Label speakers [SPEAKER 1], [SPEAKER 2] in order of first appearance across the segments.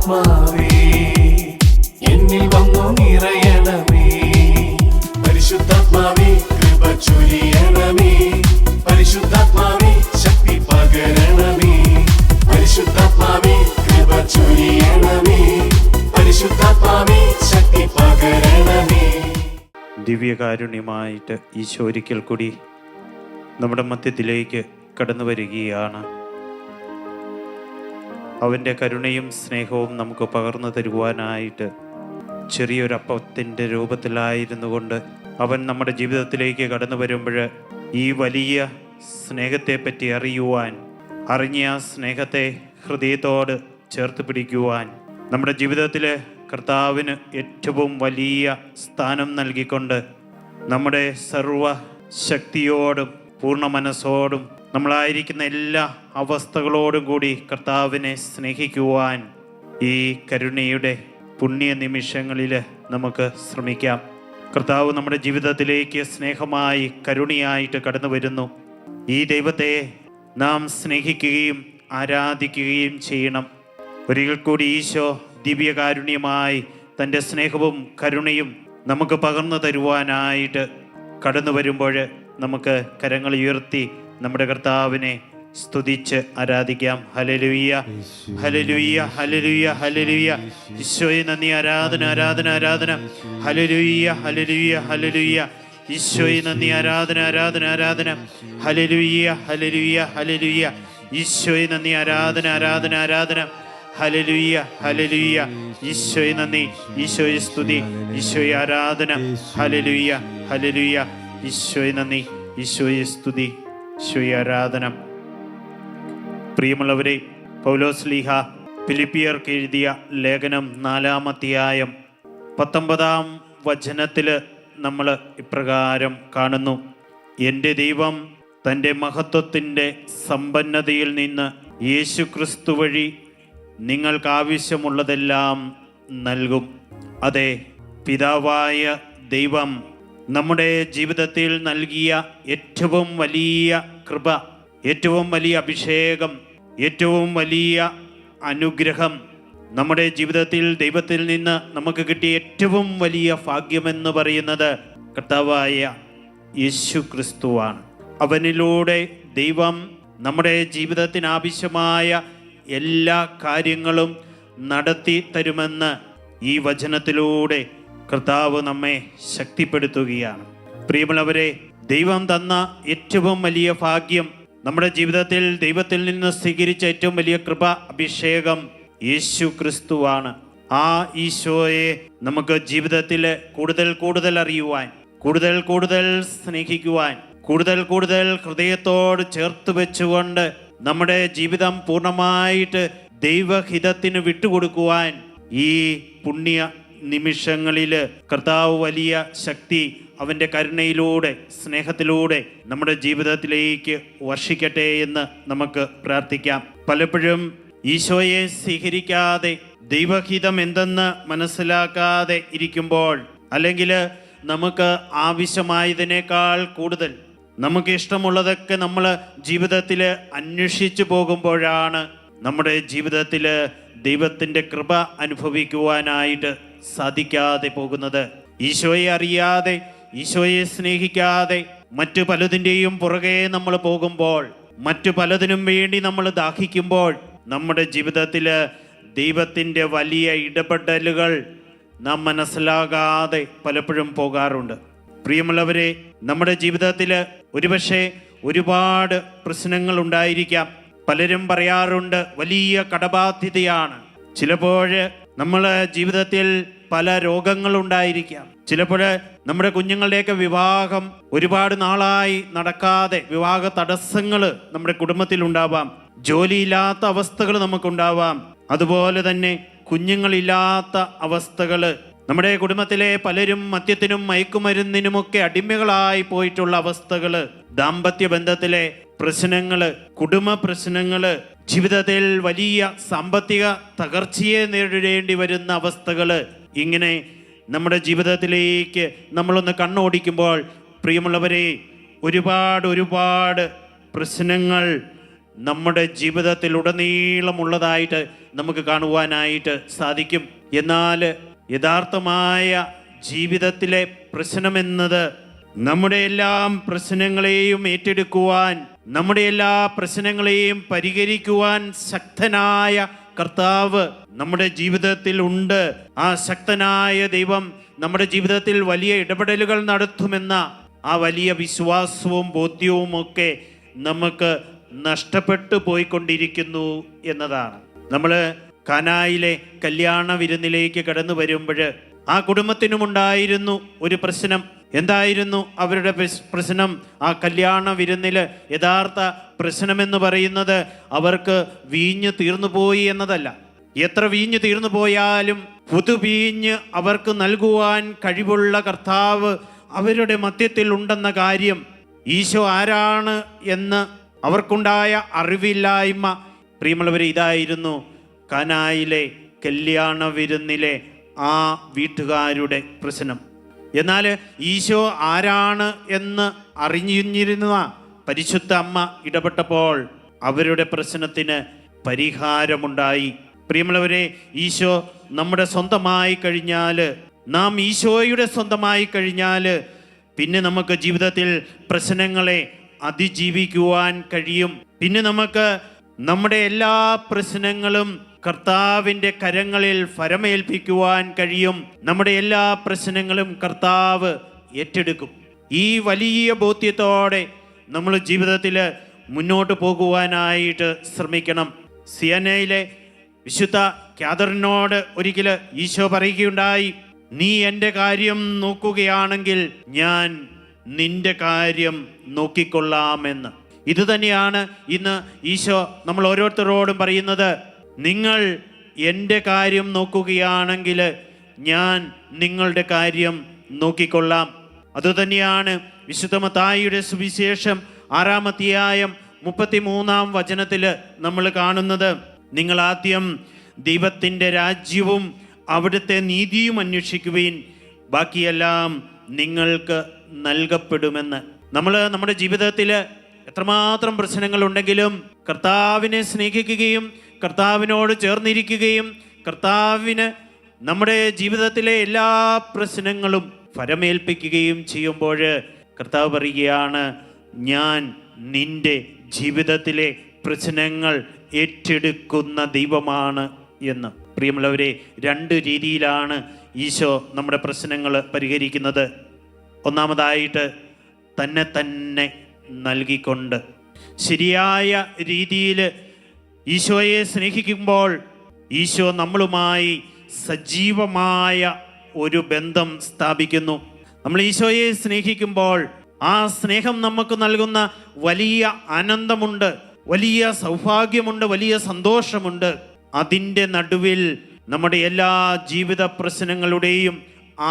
[SPEAKER 1] പരിശുദ്ധാത്മാവേ എന്നിൽ വന്നു നിറയണമേ. പരിശുദ്ധാത്മാവേ കൃപ ചൊരിയണമേ. പരിശുദ്ധാത്മാവേ ശക്തി പകരണമേ. പരിശുദ്ധാത്മാവേ കൃപ ചൊരിയണമേ. പരിശുദ്ധാത്മാവേ ശക്തി പകരണമേ.
[SPEAKER 2] ദിവ്യകാരുണ്യമായിട്ട് ഈശോ ഒരിക്കൽ കൂടി നമ്മുടെ മധ്യത്തിലേക്ക് കടന്നു വരികയാണ്. അവൻ്റെ കരുണയും സ്നേഹവും നമുക്ക് പകർന്നു തരുവാനായിട്ട് ചെറിയൊരപ്പത്തിൻ്റെ രൂപത്തിലായിരുന്നു കൊണ്ട് അവൻ നമ്മുടെ ജീവിതത്തിലേക്ക് കടന്നു വരുമ്പോൾ ഈ വലിയ സ്നേഹത്തെപ്പറ്റി അറിയുവാൻ, അറിഞ്ഞ ആ സ്നേഹത്തെ ഹൃദയത്തോട് ചേർത്ത് പിടിക്കുവാൻ, നമ്മുടെ ജീവിതത്തിൽ കർത്താവിന് ഏറ്റവും വലിയ സ്ഥാനം നൽകിക്കൊണ്ട് നമ്മുടെ സർവ ശക്തിയോടും പൂർണ്ണ മനസ്സോടും നമ്മളായിരിക്കുന്ന എല്ലാ അവസ്ഥകളോടും കൂടി കർത്താവിനെ സ്നേഹിക്കുവാൻ ഈ കരുണയുടെ പുണ്യ നിമിഷങ്ങളിൽ നമുക്ക് ശ്രമിക്കാം. കർത്താവ് നമ്മുടെ ജീവിതത്തിലേക്ക് സ്നേഹമായി കരുണയായിട്ട് കടന്നു വരുന്നു. ഈ ദൈവത്തെ നാം സ്നേഹിക്കുകയും ആരാധിക്കുകയും ചെയ്യണം. ഒരിക്കൽ കൂടി ഈശോ ദിവ്യകാരുണ്യമായി തൻ്റെ സ്നേഹവും കരുണയും നമുക്ക് പകർന്നു തരുവാനായിട്ട് കടന്നു വരുമ്പോൾ നമുക്ക് കരങ്ങൾ ഉയർത്തി നമ്മുടെ കർത്താവിനെ സ്തുതിച്ച് ആരാധിക്കാം. Hallelujah, hallelujah, hallelujah, hallelujah. ഈശോയെ നന്ദി, ആരാധന, ആരാധന, ആരാധന. Hallelujah, hallelujah, hallelujah. ഈശോയെ നന്ദി, ആരാധന, ആരാധന, ആരാധന. Hallelujah, hallelujah, hallelujah. ഈശോയെ നന്ദി, ആരാധന, ആരാധന, ആരാധന. Hallelujah, hallelujah. ഈശോയെ നന്ദി, ഈശോയെ സ്തുതി, ഈശോയെ ആരാധന. Hallelujah, hallelujah. ഈശോയെ നന്ദി, ഈശോയെ സ്തുതി, ഈശോയെ ആരാധന. പ്രിയമുള്ളവരെ, പൗലോസ് ശ്ലീഹ ഫിലിപ്പിയർക്ക് എഴുതിയ ലേഖനം 4-ാം അധ്യായം 19-ാം വചനത്തിൽ നമ്മൾ ഇപ്രകാരം കാണുന്നു: എൻ്റെ ദൈവം തൻ്റെ മഹത്വത്തിൻ്റെ സമ്പന്നതയിൽ നിന്ന് യേശുക്രിസ്തു വഴി നിങ്ങൾക്കാവശ്യമുള്ളതെല്ലാം നൽകും. അതെ, പിതാവായ ദൈവം നമ്മുടെ ജീവിതത്തിൽ നൽകിയ ഏറ്റവും വലിയ കൃപ, ഏറ്റവും വലിയ അഭിഷേകം, ഏറ്റവും വലിയ അനുഗ്രഹം, നമ്മുടെ ജീവിതത്തിൽ ദൈവത്തിൽ നിന്ന് നമുക്ക് കിട്ടിയ ഏറ്റവും വലിയ ഭാഗ്യമെന്ന് പറയുന്നത് കർത്താവായ യേശു ക്രിസ്തുവാണ്. അവനിലൂടെ ദൈവം നമ്മുടെ ജീവിതത്തിന് ആവശ്യമായ എല്ലാ കാര്യങ്ങളും നടത്തി തരുമെന്ന് ഈ വചനത്തിലൂടെ കർത്താവ് നമ്മെ ശക്തിപ്പെടുത്തുകയാണ്. പ്രിയമുള്ളവരെ, ദൈവം തന്ന ഏറ്റവും വലിയ ഭാഗ്യം, നമ്മുടെ ജീവിതത്തിൽ ദൈവത്തിൽ നിന്ന് സ്വീകരിച്ച ഏറ്റവും വലിയ കൃപ, അഭിഷേകം യേശു ക്രിസ്തുവാണ്. ആ ഈശോയെ നമുക്ക് ജീവിതത്തിൽ കൂടുതൽ കൂടുതൽ അറിയുവാൻ, കൂടുതൽ കൂടുതൽ സ്നേഹിക്കുവാൻ, കൂടുതൽ കൂടുതൽ ഹൃദയത്തോട് ചേർത്ത് വെച്ചുകൊണ്ട് നമ്മുടെ ജീവിതം പൂർണ്ണമായിട്ട് ദൈവഹിതത്തിന് വിട്ടുകൊടുക്കുവാൻ ഈ പുണ്യ നിമിഷങ്ങളിൽ കർത്താവ് വലിയ ശക്തി അവൻ്റെ കരുണയിലൂടെ, സ്നേഹത്തിലൂടെ നമ്മുടെ ജീവിതത്തിലേക്ക് വർഷിക്കട്ടെ എന്ന് നമുക്ക് പ്രാർത്ഥിക്കാം. പലപ്പോഴും ഈശോയെ സ്വീകരിക്കാതെ, ദൈവഹിതം എന്തെന്ന് മനസ്സിലാക്കാതെ ഇരിക്കുമ്പോൾ, അല്ലെങ്കിൽ നമുക്ക് ആവശ്യമായതിനേക്കാൾ കൂടുതൽ നമുക്ക് ഇഷ്ടമുള്ളതൊക്കെ നമ്മൾ ജീവിതത്തിൽ അന്വേഷിച്ചു പോകുമ്പോഴാണ് നമ്മുടെ ജീവിതത്തിൽ ദൈവത്തിൻ്റെ കൃപ അനുഭവിക്കുവാനായിട്ട് സാധിക്കാതെ പോകുന്നത്. ഈശോയെ അറിയാതെ, ഈശോയെ സ്നേഹിക്കാതെ മറ്റു പലതിൻ്റെയും പുറകെ നമ്മൾ പോകുമ്പോൾ, മറ്റു പലതിനും വേണ്ടി നമ്മൾ ദാഹിക്കുമ്പോൾ നമ്മുടെ ജീവിതത്തിൽ ദൈവത്തിൻ്റെ വലിയ ഇടപെടലുകൾ നാം മനസ്സിലാകാതെ പലപ്പോഴും പോകാറുണ്ട്. പ്രിയമുള്ളവരെ, നമ്മുടെ ജീവിതത്തിൽ ഒരുപക്ഷെ ഒരുപാട് പ്രശ്നങ്ങൾ ഉണ്ടായിരിക്കാം. പലരും പറയാറുണ്ട് വലിയ കടബാധ്യതയാണ്. ചിലപ്പോൾ നമ്മളെ ജീവിതത്തിൽ പല രോഗങ്ങളുണ്ടായിരിക്കാം. ചിലപ്പോൾ നമ്മുടെ കുഞ്ഞുങ്ങളുടെയൊക്കെ വിവാഹം ഒരുപാട് നാളായി നടക്കാതെ വിവാഹ തടസ്സങ്ങൾ നമ്മുടെ കുടുംബത്തിൽ ഉണ്ടാവാം. ജോലിയില്ലാത്ത അവസ്ഥകൾ നമുക്കുണ്ടാവാം. അതുപോലെ തന്നെ കുഞ്ഞുങ്ങളില്ലാത്ത അവസ്ഥകൾ. നമ്മുടെ കുടുംബത്തിലെ പലരും മദ്യത്തിനും മയക്കുമരുന്നിനുമൊക്കെ അടിമകളായി പോയിട്ടുള്ള അവസ്ഥകൾ, ദാമ്പത്യ ബന്ധത്തിലെ പ്രശ്നങ്ങൾ, കുടുംബ പ്രശ്നങ്ങൾ, ജീവിതത്തിൽ വലിയ സാമ്പത്തിക തകർച്ചയെ നേരിടേണ്ടി വരുന്ന അവസ്ഥകൾ. ഇങ്ങനെ നമ്മുടെ ജീവിതത്തിലേക്ക് നമ്മളൊന്ന് കണ്ണോടിക്കുമ്പോൾ പ്രിയമുള്ളവരെ, ഒരുപാട് പ്രശ്നങ്ങൾ നമ്മുടെ ജീവിതത്തിൽ ഉടനീളമുള്ളതായിട്ട് നമുക്ക് കാണുവാനായിട്ട് സാധിക്കും. എന്നാൽ യഥാർത്ഥമായ ജീവിതത്തിലെ പ്രശ്നമെന്നത് നമ്മുടെ എല്ലാ പ്രശ്നങ്ങളെയും ഏറ്റെടുക്കുവാൻ, നമ്മുടെ എല്ലാ പ്രശ്നങ്ങളെയും പരിഹരിക്കുവാൻ ശക്തനായ കർത്താവ് നമ്മുടെ ജീവിതത്തിൽ ഉണ്ട്. ആ ശക്തനായ ദൈവം നമ്മുടെ ജീവിതത്തിൽ വലിയ ഇടപെടലുകൾ നടത്തുമെന്ന ആ വലിയ വിശ്വാസവും ബോധ്യവും ഒക്കെ നമുക്ക് നഷ്ടപ്പെട്ടു പോയിക്കൊണ്ടിരിക്കുന്നു എന്നതാണ്. നമ്മൾ കാനായിലെ കല്യാണ വിരുന്നിലേക്ക് കടന്നു വരുമ്പോൾ ആ കുടുംബത്തിനുമുണ്ടായിരുന്നു ഒരു പ്രശ്നം. എന്തായിരുന്നു അവരുടെ പ്രശ്നം? ആ കല്യാണ വിരുന്നിൽ യഥാർത്ഥ പ്രശ്നമെന്ന് പറയുന്നത് അവർക്ക് വീഞ്ഞ് തീർന്നു പോയി എന്നതല്ല. എത്ര വീഞ്ഞ് തീർന്നു പോയാലും പുതുവീഞ്ഞ് അവർക്ക് നൽകുവാൻ കഴിവുള്ള കർത്താവ് അവരുടെ മധ്യത്തിൽ ഉണ്ടെന്ന കാര്യം, ഈശോ ആരാണ് എന്ന് അവർക്കുണ്ടായ അറിവില്ലായ്മ. പ്രിയമുള്ളവരെ, ഇതായിരുന്നു കാനായിലെ കല്യാണ വിരുന്നിലെ ആ വീട്ടുകാരുടെ പ്രശ്നം. എന്നാൽ ഈശോ ആരാണ് എന്ന് അറിഞ്ഞിരുന്ന പരിശുദ്ധ അമ്മ ഇടപെട്ടപ്പോൾ അവരുടെ പ്രശ്നത്തിന് പരിഹാരമുണ്ടായി. പ്രിയമുള്ളവരെ, ഈശോ നമ്മുടെ സ്വന്തമായി കഴിഞ്ഞാൽ, നാം ഈശോയുടെ സ്വന്തമായി കഴിഞ്ഞാൽ പിന്നെ നമുക്ക് ജീവിതത്തിൽ പ്രശ്നങ്ങളെ അതിജീവിക്കുവാൻ കഴിയും. പിന്നെ നമുക്ക് നമ്മുടെ എല്ലാ പ്രശ്നങ്ങളും കർത്താവിൻ്റെ കരങ്ങളിൽ ഫലമേൽപ്പിക്കുവാൻ കഴിയും. നമ്മുടെ എല്ലാ പ്രശ്നങ്ങളും കർത്താവ് ഏറ്റെടുക്കും. ഈ വലിയ ബോധ്യത്തോടെ നമ്മൾ ജീവിതത്തിൽ മുന്നോട്ട് പോകുവാനായിട്ട് ശ്രമിക്കണം. സിയനയിലെ വിശുദ്ധ കാതറിനോട് ഒരിക്കൽ ഈശോ പറയുകയുണ്ടായി, നീ എൻ്റെ കാര്യം നോക്കുകയാണെങ്കിൽ ഞാൻ നിന്റെ കാര്യം നോക്കിക്കൊള്ളാമെന്ന്. ഇത് തന്നെയാണ് ഇന്ന് ഈശോ നമ്മൾ ഓരോരുത്തരോടും പറയുന്നത്. നിങ്ങൾ എൻ്റെ കാര്യം നോക്കുകയാണെങ്കിൽ ഞാൻ നിങ്ങളുടെ കാര്യം നോക്കിക്കൊള്ളാം. അതുതന്നെയാണ് വിശുദ്ധ മത്തായിയുടെ സുവിശേഷം 6-ാം അധ്യായം 33-ാം വചനത്തിൽ നമ്മൾ കാണുന്നത്. നിങ്ങൾ ആദ്യം ദൈവത്തിൻ്റെ രാജ്യവും അവിടുത്തെ നീതിയും അന്വേഷിക്കുവിൻ, ബാക്കിയെല്ലാം നിങ്ങൾക്ക് നൽകപ്പെടുമെന്ന്. നമ്മൾ നമ്മുടെ ജീവിതത്തിൽ എത്രമാത്രം പ്രശ്നങ്ങളുണ്ടെങ്കിലും കർത്താവിനെ സ്നേഹിക്കുകയും കർത്താവിനോട് ചേർന്നിരിക്കുകയും കർത്താവിന് നമ്മുടെ ജീവിതത്തിലെ എല്ലാ പ്രശ്നങ്ങളും ഫലമേൽപ്പിക്കുകയും ചെയ്യുമ്പോൾ കർത്താവ് പറയുകയാണ്, ഞാൻ നിന്റെ ജീവിതത്തിലെ പ്രശ്നങ്ങൾ ഏറ്റെടുക്കുന്ന ദൈവമാണ് എന്ന്. പ്രിയമുള്ളവരെ, 2 രീതിയിലാണ് ഈശോ നമ്മുടെ പ്രശ്നങ്ങൾ പരിഹരിക്കുന്നത്. ഒന്നാമതായിട്ട് തന്നെ നൽകിക്കൊണ്ട്. ശരിയായ രീതിയിൽ ഈശോയെ സ്നേഹിക്കുമ്പോൾ ഈശോ നമ്മളുമായി സജീവമായ ഒരു ബന്ധം സ്ഥാപിക്കുന്നു. നമ്മൾ ഈശോയെ സ്നേഹിക്കുമ്പോൾ ആ സ്നേഹം നമുക്ക് നൽകുന്ന വലിയ ആനന്ദമുണ്ട്, വലിയ സൗഭാഗ്യമുണ്ട്, വലിയ സന്തോഷമുണ്ട്. അതിൻ്റെ നടുവിൽ നമ്മുടെ എല്ലാ ജീവിത പ്രശ്നങ്ങളുടെയും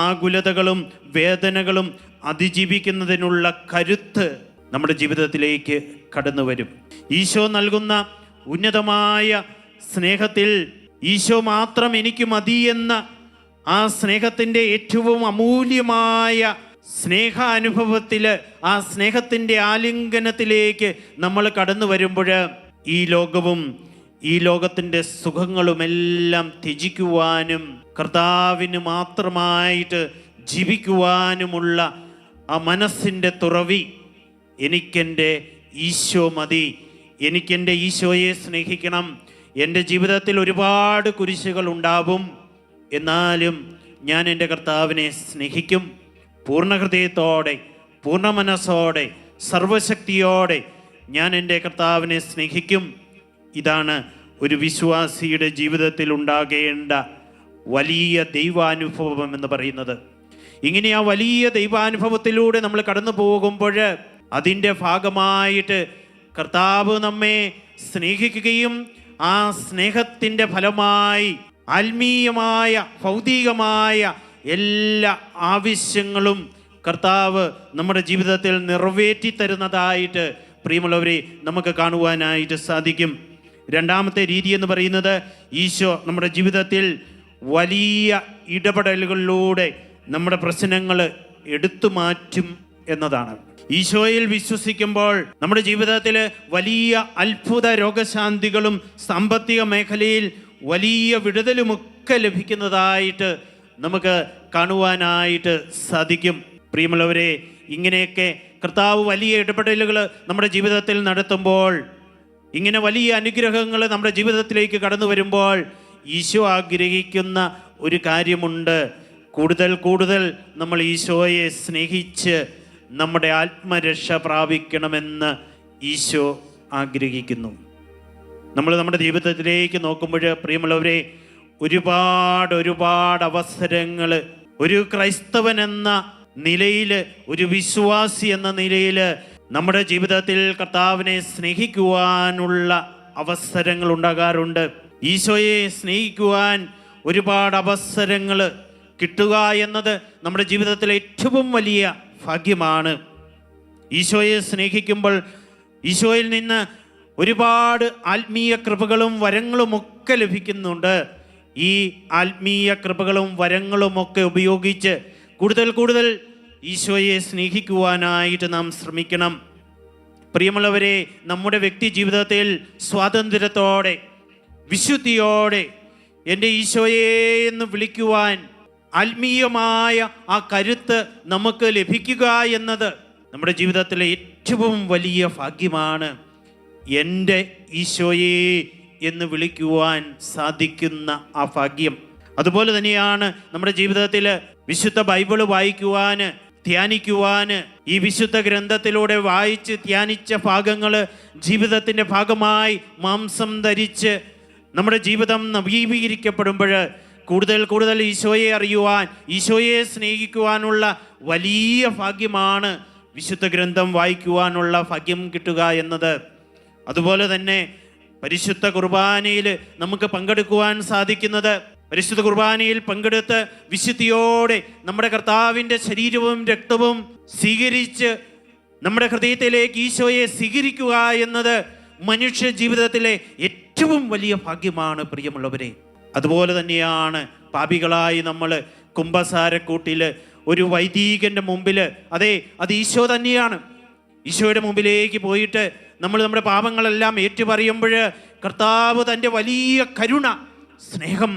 [SPEAKER 2] ആകുലതകളും വേദനകളും അതിജീവിക്കുന്നതിനുള്ള കരുത്ത് നമ്മുടെ ജീവിതത്തിലേക്ക് കടന്നു വരും. ഈശോ നൽകുന്ന ഉന്നതമായ സ്നേഹത്തിൽ ഈശോ മാത്രം എനിക്ക് മതി എന്ന ആ സ്നേഹത്തിൻ്റെ ഏറ്റവും അമൂല്യമായ സ്നേഹാനുഭവത്തിൽ, ആ സ്നേഹത്തിൻ്റെ ആലിംഗനത്തിലേക്ക് നമ്മൾ കടന്നു വരുമ്പോൾ ഈ ലോകവും ഈ ലോകത്തിൻ്റെ സുഖങ്ങളുമെല്ലാം ത്യജിക്കുവാനും കർത്താവിന് മാത്രമായിട്ട് ജീവിക്കുവാനുമുള്ള ആ മനസ്സിൻ്റെ തുറവി, എനിക്കെൻ്റെ ഈശോ മതി, എനിക്കെൻ്റെ ഈശോയെ സ്നേഹിക്കണം. എൻ്റെ ജീവിതത്തിൽ ഒരുപാട് കുരിശുകൾ ഉണ്ടാവും, എന്നാലും ഞാൻ എൻ്റെ കർത്താവിനെ സ്നേഹിക്കും. പൂർണ്ണ ഹൃദയത്തോടെ, പൂർണ്ണ മനസ്സോടെ, സർവശക്തിയോടെ ഞാൻ എൻ്റെ കർത്താവിനെ സ്നേഹിക്കും. ഇതാണ് ഒരു വിശ്വാസിയുടെ ജീവിതത്തിൽ ഉണ്ടാകേണ്ട വലിയ ദൈവാനുഭവം എന്ന് പറയുന്നത്. ഇങ്ങനെ ആ വലിയ ദൈവാനുഭവത്തിലൂടെ നമ്മൾ കടന്നു പോകുമ്പോൾ അതിൻ്റെ ഭാഗമായിട്ട് കർത്താവ് നമ്മെ സ്നേഹിക്കുകയും ആ സ്നേഹത്തിൻ്റെ ഫലമായി ആത്മീയമായ ഭൗതികമായ എല്ലാ ആവശ്യങ്ങളും കർത്താവ് നമ്മുടെ ജീവിതത്തിൽ നിറവേറ്റി തരുന്നതായിട്ട് പ്രിയമുള്ളവരെ നമുക്ക് കാണുവാനായിട്ട് സാധിക്കും. രണ്ടാമത്തെ രീതി എന്ന് പറയുന്നത്, ഈശോ നമ്മുടെ ജീവിതത്തിൽ വലിയ ഇടപെടലുകളിലൂടെ നമ്മുടെ പ്രശ്നങ്ങൾ എടുത്തു മാറ്റും എന്നതാണ്. ഈശോയിൽ വിശ്വസിക്കുമ്പോൾ നമ്മുടെ ജീവിതത്തിൽ വലിയ അത്ഭുത രോഗശാന്തികളും സാമ്പത്തിക മേഖലയിൽ വലിയ വിടുതലുമൊക്കെ ലഭിക്കുന്നതായിട്ട് നമുക്ക് കാണുവാനായിട്ട് സാധിക്കും. പ്രിയമുള്ളവരെ, ഇങ്ങനെയൊക്കെ കർത്താവ് വലിയ ഇടപെടലുകൾ നമ്മുടെ ജീവിതത്തിൽ നടത്തുമ്പോൾ, ഇങ്ങനെ വലിയ അനുഗ്രഹങ്ങൾ നമ്മുടെ ജീവിതത്തിലേക്ക് കടന്നു വരുമ്പോൾ ഈശോ ആഗ്രഹിക്കുന്ന ഒരു കാര്യമുണ്ട്. കൂടുതൽ കൂടുതൽ നമ്മൾ ഈശോയെ സ്നേഹിച്ച് നമ്മുടെ ആത്മരക്ഷ പ്രാപിക്കണമെന്ന് ഈശോ ആഗ്രഹിക്കുന്നു. നമ്മൾ നമ്മുടെ ജീവിതത്തിലേക്ക് നോക്കുമ്പോൾ പ്രിയമുള്ളവരെ, ഒരുപാട് അവസരങ്ങൾ ഒരു ക്രൈസ്തവൻ എന്ന നിലയിൽ, ഒരു വിശ്വാസി എന്ന നിലയിൽ നമ്മുടെ ജീവിതത്തിൽ കർത്താവിനെ സ്നേഹിക്കുവാനുള്ള അവസരങ്ങൾ ഉണ്ടാകാറുണ്ട്. ഈശോയെ സ്നേഹിക്കുവാൻ ഒരുപാട് അവസരങ്ങൾ കിട്ടുക എന്നത് നമ്മുടെ ജീവിതത്തിലെ ഏറ്റവും വലിയ ഭാഗ്യമാണ്. ഈശോയെ സ്നേഹിക്കുമ്പോൾ ഈശോയിൽ നിന്ന് ഒരുപാട് ആത്മീയ കൃപകളും വരങ്ങളുമൊക്കെ ലഭിക്കുന്നുണ്ട്. ഈ ആത്മീയ കൃപകളും വരങ്ങളുമൊക്കെ ഉപയോഗിച്ച് കൂടുതൽ കൂടുതൽ ഈശോയെ സ്നേഹിക്കുവാനായിട്ട് നാം ശ്രമിക്കണം. പ്രിയമുള്ളവരെ, നമ്മുടെ വ്യക്തി ജീവിതത്തിൽ സ്വാതന്ത്ര്യത്തോടെ, വിശുദ്ധിയോടെ എൻ്റെ ഈശോയെ എന്ന് വിളിക്കുവാൻ ആത്മീയമായ ആ കരുത്ത് നമുക്ക് ലഭിക്കുക എന്നത് നമ്മുടെ ജീവിതത്തിലെ ഏറ്റവും വലിയ ഭാഗ്യമാണ്. എൻ്റെ ഈശോയെ എന്ന് വിളിക്കുവാൻ സാധിക്കുന്ന ആ ഭാഗ്യം. അതുപോലെ തന്നെയാണ് നമ്മുടെ ജീവിതത്തിൽ വിശുദ്ധ ബൈബിള് വായിക്കുവാൻ, ധ്യാനിക്കുവാൻ, ഈ വിശുദ്ധ ഗ്രന്ഥത്തിലൂടെ വായിച്ച് ധ്യാനിച്ച ഭാഗങ്ങൾ ജീവിതത്തിൻ്റെ ഭാഗമായി മാംസം ധരിച്ച് നമ്മുടെ ജീവിതം നവീകരിക്കപ്പെടുമ്പോൾ കൂടുതൽ കൂടുതൽ ഈശോയെ അറിയുവാൻ, ഈശോയെ സ്നേഹിക്കുവാനുള്ള വലിയ ഭാഗ്യമാണ് വിശുദ്ധ ഗ്രന്ഥം വായിക്കുവാനുള്ള ഭാഗ്യം കിട്ടുക എന്നത്. അതുപോലെ തന്നെ പരിശുദ്ധ കുർബാനയിൽ നമുക്ക് പങ്കെടുക്കുവാൻ സാധിക്കുന്നത്, പരിശുദ്ധ കുർബാനയിൽ പങ്കെടുത്ത് വിശുദ്ധിയോടെ നമ്മുടെ കർത്താവിൻ്റെ ശരീരവും രക്തവും സ്വീകരിച്ച് നമ്മുടെ ഹൃദയത്തിലേക്ക് ഈശോയെ സ്വീകരിക്കുക എന്നത് മനുഷ്യ ജീവിതത്തിലെ ഏറ്റവും വലിയ ഭാഗ്യമാണ് പ്രിയമുള്ളവരെ. അതുപോലെ തന്നെയാണ് പാപികളായി നമ്മൾ കുമ്പസാരക്കൂട്ടിൽ ഒരു വൈദികൻ്റെ മുമ്പിൽ, അതെ, അത് ഈശോ തന്നെയാണ്. ഈശോയുടെ മുമ്പിലേക്ക് പോയിട്ട് നമ്മൾ നമ്മുടെ പാപങ്ങളെല്ലാം ഏറ്റുപറയുമ്പോൾ കർത്താവ് തൻ്റെ വലിയ കരുണ, സ്നേഹം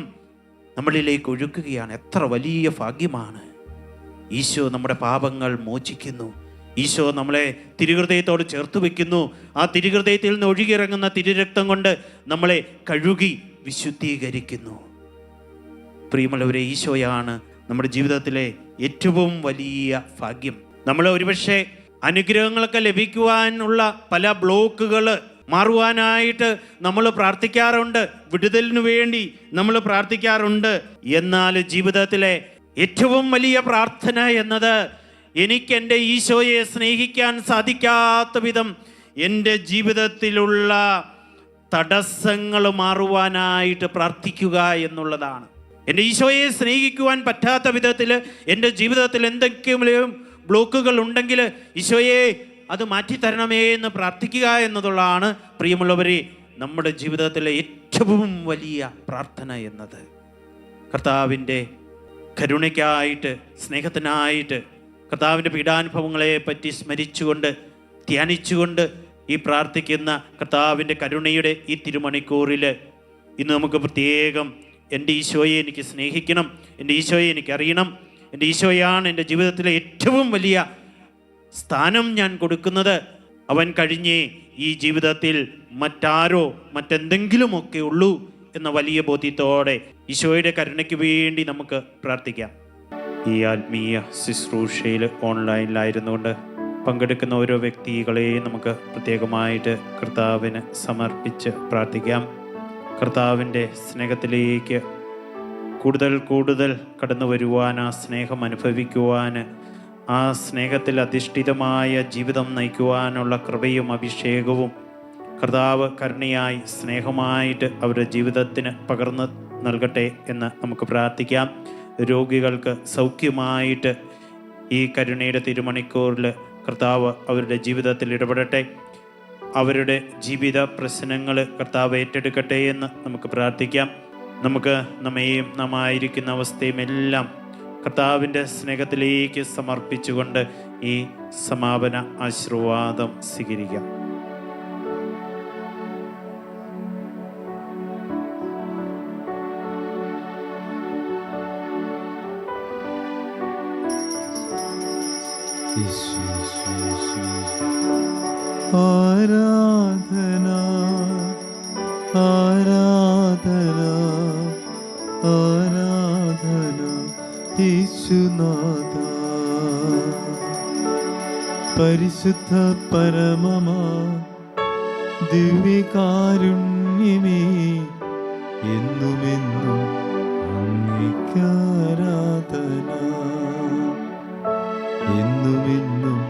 [SPEAKER 2] നമ്മളിലേക്ക് ഒഴുക്കുകയാണ്. എത്ര വലിയ ഭാഗ്യമാണ്! ഈശോ നമ്മുടെ പാപങ്ങൾ മോചിക്കുന്നു. ഈശോ നമ്മളെ തിരുഹൃദയത്തോട് ചേർത്ത് വയ്ക്കുന്നു. ആ തിരുഹൃദയത്തിൽ നിന്ന് ഒഴുകിയിറങ്ങുന്ന തിരുരക്തം കൊണ്ട് നമ്മളെ കഴുകി വിശുദ്ധീകരിക്കുന്നു. പ്രിയമുള്ളവരെ, ഈശോയാണ് നമ്മുടെ ജീവിതത്തിലെ ഏറ്റവും വലിയ ഭാഗ്യം. നമ്മൾ ഒരുപക്ഷെ അനുഗ്രഹങ്ങളൊക്കെ ലഭിക്കുവാനുള്ള പല ബ്ലോക്കുകൾ മാറുവാനായിട്ട് നമ്മൾ പ്രാർത്ഥിക്കാറുണ്ട്, വിടുതലിനു വേണ്ടി നമ്മൾ പ്രാർത്ഥിക്കാറുണ്ട്. എന്നാൽ ജീവിതത്തിലെ ഏറ്റവും വലിയ പ്രാർത്ഥന എന്നത് എനിക്ക് എൻ്റെ ഈശോയെ സ്നേഹിക്കാൻ സാധിക്കാത്ത വിധം എൻ്റെ ജീവിതത്തിലുള്ള തടസ്സങ്ങൾ മാറുവാനായിട്ട് പ്രാർത്ഥിക്കുക എന്നുള്ളതാണ്. എൻ്റെ ഈശോയെ സ്നേഹിക്കുവാൻ പറ്റാത്ത വിധത്തിൽ എൻ്റെ ജീവിതത്തിൽ എന്തെങ്കിലും ബ്ലോക്കുകൾ ഉണ്ടെങ്കിൽ ഈശോയെ അത് മാറ്റിത്തരണമേ എന്ന് പ്രാർത്ഥിക്കുക എന്നതുള്ളതാണ് പ്രിയമുള്ളവരെ നമ്മുടെ ജീവിതത്തിലെ ഏറ്റവും വലിയ പ്രാർത്ഥന എന്നത്. കർത്താവിൻ്റെ കരുണയ്ക്കായിട്ട്, സ്നേഹത്തിനായിട്ട്, കർത്താവിൻ്റെ പീഡാനുഭവങ്ങളെ പറ്റി സ്മരിച്ചുകൊണ്ട് ധ്യാനിച്ചുകൊണ്ട് ഈ പ്രാർത്ഥിക്കുന്ന കർത്താവിൻ്റെ കരുണയുടെ ഈ തിരുമണിക്കൂറിൽ ഇന്ന് നമുക്ക് പ്രത്യേകം എൻ്റെ ഈശോയെ എനിക്ക് സ്നേഹിക്കണം, എൻ്റെ ഈശോയെ എനിക്ക് അറിയണം, എൻ്റെ ഈശോയാണ് എൻ്റെ ജീവിതത്തിലെ ഏറ്റവും വലിയ സ്ഥാനം ഞാൻ കൊടുക്കുന്നത്, അവൻ കഴിഞ്ഞേ ഈ ജീവിതത്തിൽ മറ്റാരോ മറ്റെന്തെങ്കിലുമൊക്കെ ഉള്ളൂ എന്ന വലിയ ബോധ്യത്തോടെ ഈശോയുടെ കരുണയ്ക്ക് വേണ്ടി നമുക്ക് പ്രാർത്ഥിക്കാം. ഈ ആത്മീയ ശുശ്രൂഷയിൽ ഓൺലൈനിലായിരുന്നുകൊണ്ട് പങ്കെടുക്കുന്ന ഓരോ വ്യക്തികളെയും നമുക്ക് പ്രത്യേകമായിട്ട് കർത്താവിന് സമർപ്പിച്ച് പ്രാർത്ഥിക്കാം. കർത്താവിൻ്റെ സ്നേഹത്തിലേക്ക് കൂടുതൽ കൂടുതൽ കടന്നു വരുവാൻ, ആ സ്നേഹം അനുഭവിക്കുവാൻ, ആ സ്നേഹത്തിൽ അധിഷ്ഠിതമായ ജീവിതം നയിക്കുവാനുള്ള കൃപയും അഭിഷേകവും കർത്താവ് കരുണയായി സ്നേഹമായിട്ട് അവരുടെ ജീവിതത്തിന് പകർന്നു നൽകട്ടെ എന്ന് നമുക്ക് പ്രാർത്ഥിക്കാം. രോഗികൾക്ക് സൗഖ്യമായിട്ട് ഈ കരുണയുടെ തിരുമണിക്കൂറിൽ കർത്താവ് അവരുടെ ജീവിതത്തിൽ ഇടപെടട്ടെ. അവരുടെ ജീവിത പ്രശ്നങ്ങൾ കർത്താവ് ഏറ്റെടുക്കട്ടെ എന്ന് നമുക്ക് പ്രാർത്ഥിക്കാം. നമുക്ക് നമ്മെയും നാം ആയിരിക്കുന്ന അവസ്ഥയും എല്ലാം കർത്താവിൻ്റെ സ്നേഹത്തിലേക്ക് സമർപ്പിച്ചുകൊണ്ട് ഈ സമാപന ആശീർവാദം സ്വീകരിക്കാം.
[SPEAKER 3] ആരാധന ആരാധന ആരാധന യേശുനാഥ. പരിശുദ്ധ പരമമാ ദിവ്യകാരുണ്യമേ, എന്നുമെന്നും അങ്ങേക്കാരാധന, എന്നുമെന്നും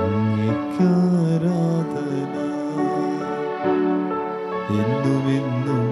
[SPEAKER 3] അങ്ങേക്കാരാധന, എന്നുമെന്നും